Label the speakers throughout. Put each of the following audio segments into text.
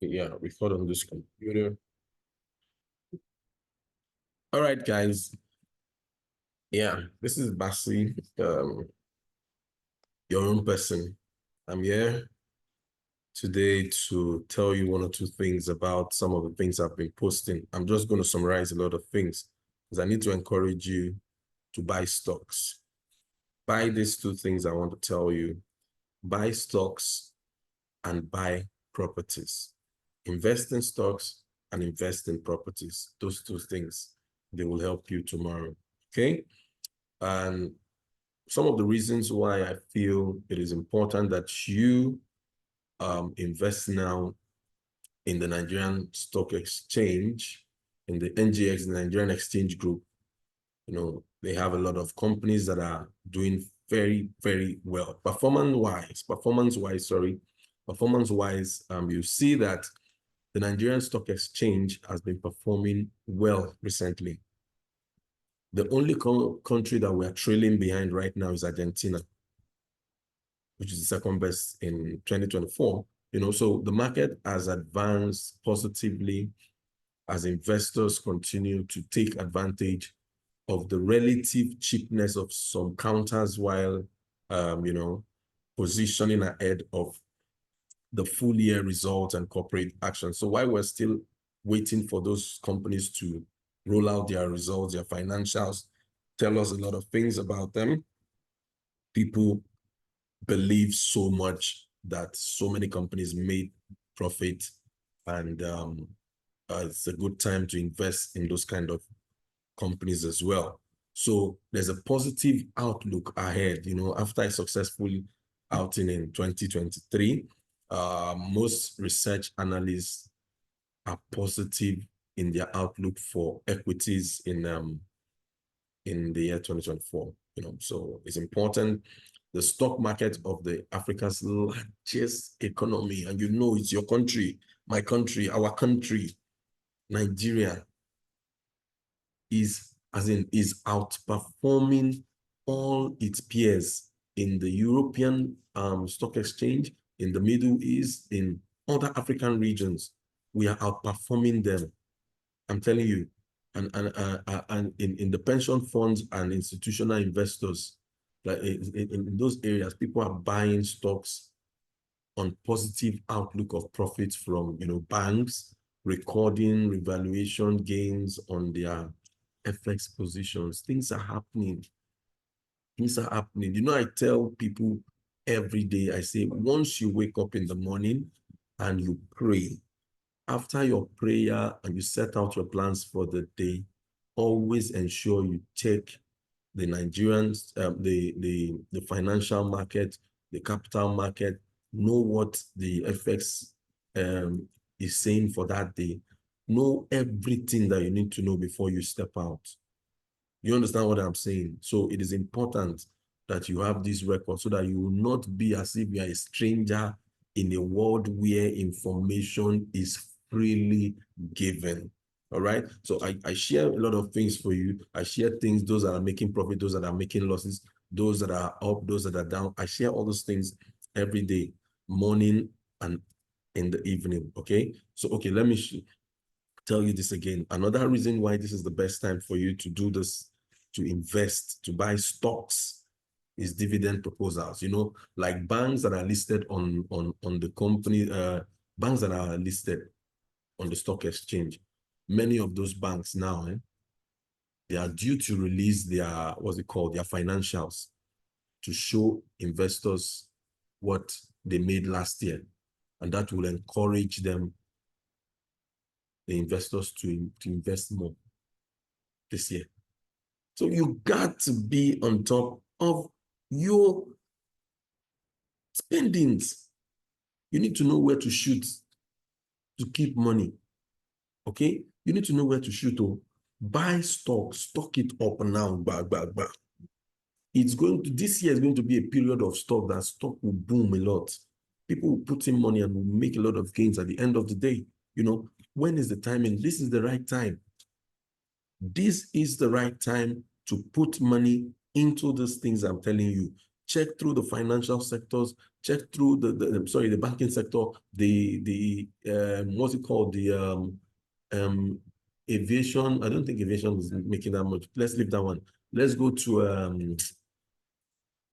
Speaker 1: Yeah, record on this computer. All right, guys. Yeah, this is Bassey, your own person. I'm here today to tell you one or two things about some of the things I've been posting. I'm just going to summarize a lot of things because I need to encourage you to buy stocks. Buy these two things I want to tell you. Buy stocks and buy properties. Invest in stocks and invest in properties. Those two things, they will help you tomorrow, okay? And some of the reasons why I feel it is important that you invest now in the Nigerian Stock Exchange, in the NGX, the Nigerian Exchange Group. You know, they have a lot of companies that are doing very, very well. Performance-wise, you see that the Nigerian Stock Exchange has been performing well recently. The only country that we are trailing behind right now is Argentina, which is the second best in 2024. You know, so the market has advanced positively as investors continue to take advantage of the relative cheapness of some counters while, you know, positioning ahead of the full year results and corporate action. So while we're still waiting for those companies to roll out their results, their financials, tell us a lot of things about them, people believe so much that so many companies made profit, and it's a good time to invest in those kind of companies as well. So there's a positive outlook ahead, you know, after a successful outing in 2023. Most research analysts are positive in their outlook for equities in the year 2024. You know, so it's important. The stock market of the Africa's largest economy, and you know it's your country, my country, our country, Nigeria, is outperforming all its peers in the European stock exchange, in the Middle East, in other African regions. We are outperforming them. I'm telling you. And in the pension funds and institutional investors, like in those areas, people are buying stocks on positive outlook of profits from, you know, banks recording revaluation gains on their FX positions. Things are happening. Things are happening. You know, I tell people every day, I say, once you wake up in the morning and you pray, after your prayer and you set out your plans for the day, always ensure you check the Nigerians, the financial market, the capital market, know what the FX is saying for that day. Know everything that you need to know before you step out. You understand what I'm saying? So it is important that you have this record so that you will not be as if you are a stranger in a world where information is freely given. All right. So I share a lot of things for you. I share things, those that are making profit, those that are making losses, those that are up, those that are down. I share all those things every day, morning and in the evening. Okay. So, okay, let me tell you this again. Another reason why this is the best time for you to do this, to invest, to buy stocks, is dividend proposals. You know, like banks that are listed on the company, banks that are listed on the stock exchange. Many of those banks now, they are due to release their, what's it called, their financials to show investors what they made last year. And that will encourage them, the investors, to invest more this year. So you got to be on top of your spendings. You need to know where to shoot to keep money. Okay? You need to know where to shoot. Oh, buy stock, stock it up now. It's going to, this year is going to be a period of stock that stock will boom a lot. People will put in money and will make a lot of gains at the end of the day. You know, when is the timing? This is the right time. This is the right time to put money into these things I'm telling you. Check through the financial sectors, check through the banking sector, the what's it called? Aviation. I don't think aviation is making that much. Let's leave that one. Let's go to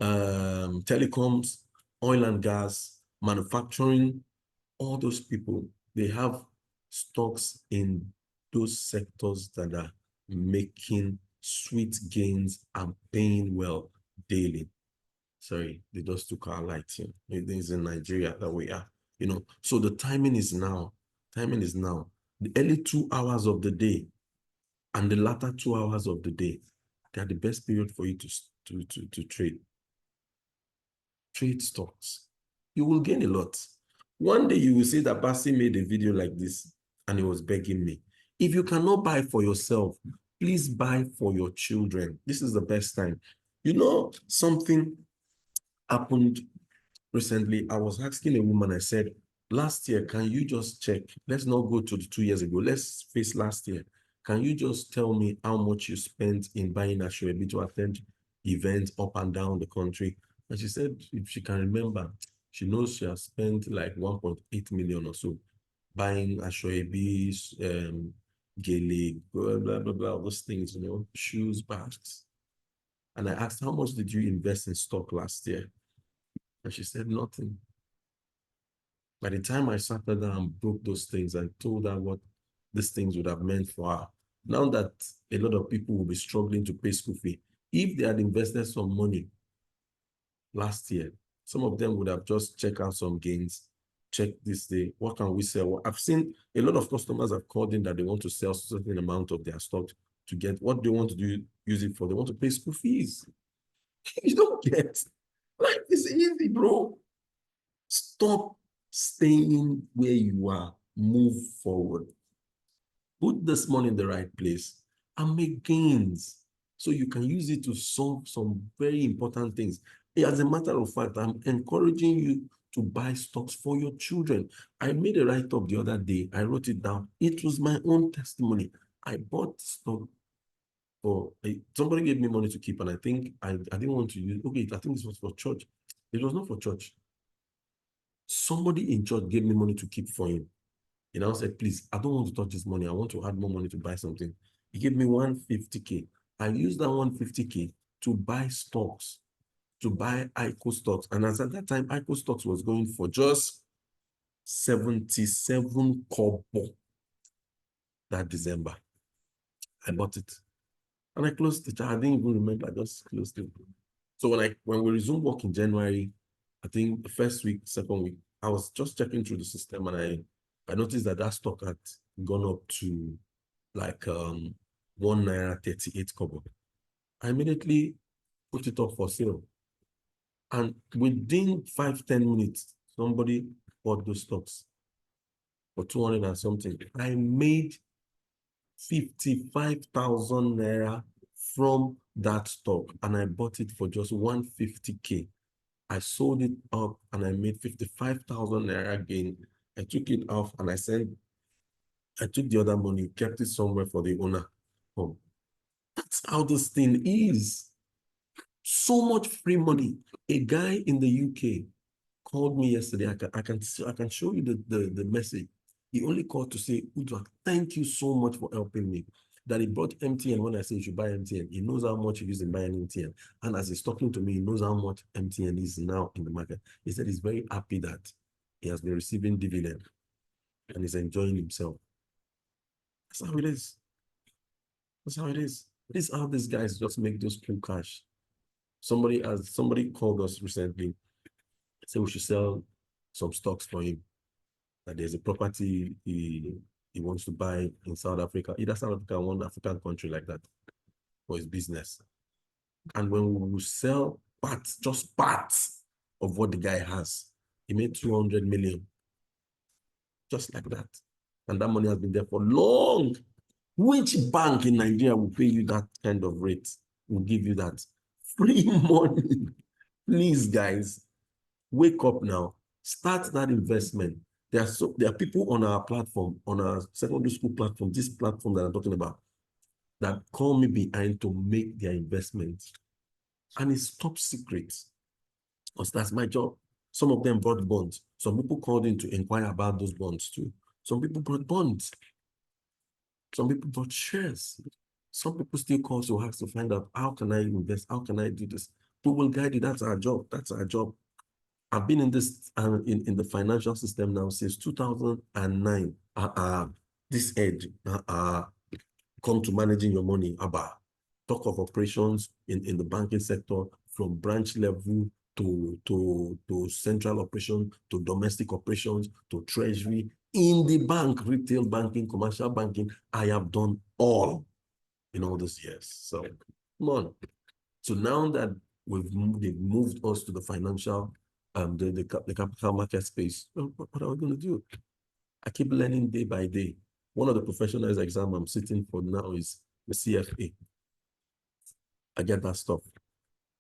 Speaker 1: telecoms, oil and gas, manufacturing. All those people, they have stocks in those sectors that are making sweet gains and paying well daily. Sorry, they just took our light here. It is in Nigeria that we are, So the timing is now. Timing is now. The early 2 hours of the day and the latter 2 hours of the day, they are the best period for you to trade. Trade stocks. You will gain a lot. One day you will see that Bassey made a video like this and he was begging me. If you cannot buy for yourself, please buy for your children. This is the best time. Something happened recently. I was asking a woman, I said, last year, can you just check? Let's not go to the 2 years ago. Let's face last year. Can you just tell me how much you spent in buying Ashwebi to attend events up and down the country? And she said, if she can remember, she knows she has spent like 1.8 million or so buying Ashwebi, gele, blah, blah, blah, blah, all those things, shoes, bags. And I asked, how much did you invest in stock last year? And she said, nothing. By the time I sat down and broke those things, I told her what these things would have meant for her. Now that a lot of people will be struggling to pay school fee, if they had invested some money last year, some of them would have just checked out some gains, checked this day, what can we sell? I've seen a lot of customers have called in that they want to sell a certain amount of their stock to get what they want to do, use it for. They want to pay school fees. You don't get. Life is easy, bro. Stop staying where you are. Move forward. Put this money in the right place and make gains so you can use it to solve some very important things. As a matter of fact, I'm encouraging you to buy stocks for your children. I made a write-up the other day. I wrote it down. It was my own testimony. I bought stock for somebody gave me money to keep, and I think I didn't want to use. Okay, I think this was for church. It was not for church. Somebody in church gave me money to keep for him. He now said, please, I don't want to touch this money. I want to add more money to buy something. He gave me 150K. I used that 150K to buy stocks, to buy ICO stocks. And as at that time, ICO stocks was going for just 77 kobo that December. I bought it. And I closed it. I didn't even remember. I just closed it. So when we resumed work in January, I think the first week, second week, I was just checking through the system and I noticed that stock had gone up to like 1 naira 38 kobo. I immediately put it up for sale. And within 5-10 minutes, somebody bought those stocks for 200 and something. I made 55,000 naira from that stock and I bought it for just 150K. I sold it up and I made 55,000 naira gain. I took it off and I took the other money, kept it somewhere for the owner. Oh, that's how this thing is. So much free money. A guy in the UK called me yesterday. I can show you the message. He only called to say, UDUAK, thank you so much for helping me. That he brought MTN when I say you should buy MTN. He knows how much he used in buying MTN. And as he's talking to me, he knows how much MTN is now in the market. He said he's very happy that he has been receiving dividend and he's enjoying himself. That's how it is. That's how it is. This is how these guys just make those cool cash. Somebody called us recently, said we should sell some stocks for him. That there's a property he wants to buy in South Africa, either South Africa or one African country like that, for his business. And when we will sell just parts of what the guy has, he made 200 million. Just like that. And that money has been there for long. Which bank in Nigeria will pay you that kind of rate? Will give you that free money? Please, guys, wake up now. Start that investment. There are people on our platform, on our secondary school platform, this platform that I'm talking about, that call me behind to make their investments. And it's top secret. Because that's my job. Some of them brought bonds. Some people called in to inquire about those bonds too. Some people brought bonds. Some people brought shares. Some people still call to ask to find out, how can I invest? How can I do this? We will guide you. That's our job. That's our job. I've been in this in the financial system now since 2009. This edge come to managing your money. Talk of operations in the banking sector, from branch level to central operation, to domestic operations, to treasury, in the bank, retail banking, commercial banking. I have done all in all these years. So come on. So now that they've moved us to the financial, the capital market space, what are we going to do? I keep learning day by day. One of the professional exam I'm sitting for now is the CFA. I get that stuff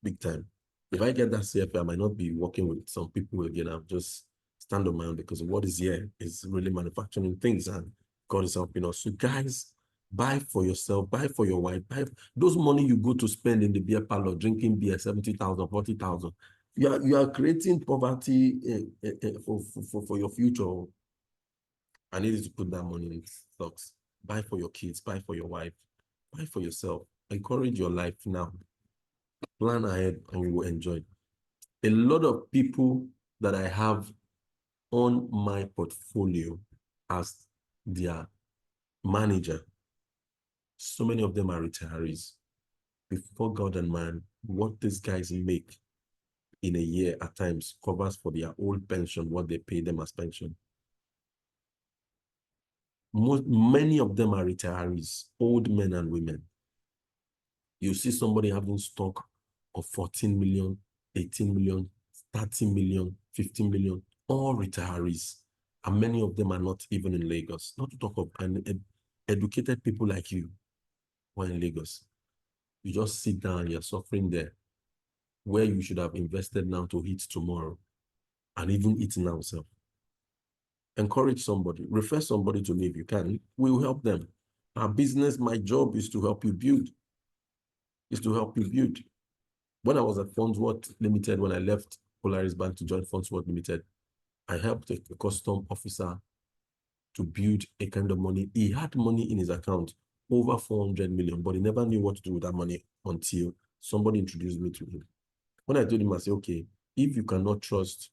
Speaker 1: big time. If I get that CFA, I might not be working with some people again. I'll just stand on my own, because what is here is really manufacturing things, and God is helping us. So guys, buy for yourself, buy for your wife, buy those money you go to spend in the beer parlor, drinking beer, 70,000, 40,000. You are creating poverty for your future. I need to put that money in stocks. Buy for your kids, buy for your wife, buy for yourself. Encourage your life now. Plan ahead and you will enjoy. A lot of people that I have on my portfolio as their manager, so many of them are retirees. Before God and man, what these guys make in a year at times covers for their old pension, what they pay them as pension. Many of them are retirees, old men and women. You see somebody having stock of 14 million, 18 million, 30 million, 15 million, all retirees. And many of them are not even in Lagos. Not to talk of educated people like you who are in Lagos. You just sit down, you're suffering there, where you should have invested now to eat tomorrow, and even eat now. So encourage somebody, refer somebody to me if you can. We will help them. Our business, my job is to help you build. When I was at Fondsworth Limited, when I left Polaris Bank to join Fondsworth Limited, I helped a custom officer to build a kind of money. He had money in his account, over 400 million, but he never knew what to do with that money until somebody introduced me to him. When I told him, I said, okay, if you cannot trust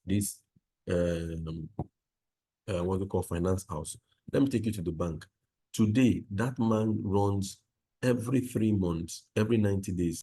Speaker 1: this, what they call finance house, let me take you to the bank. Today, that man runs every 3 months, every 90 days,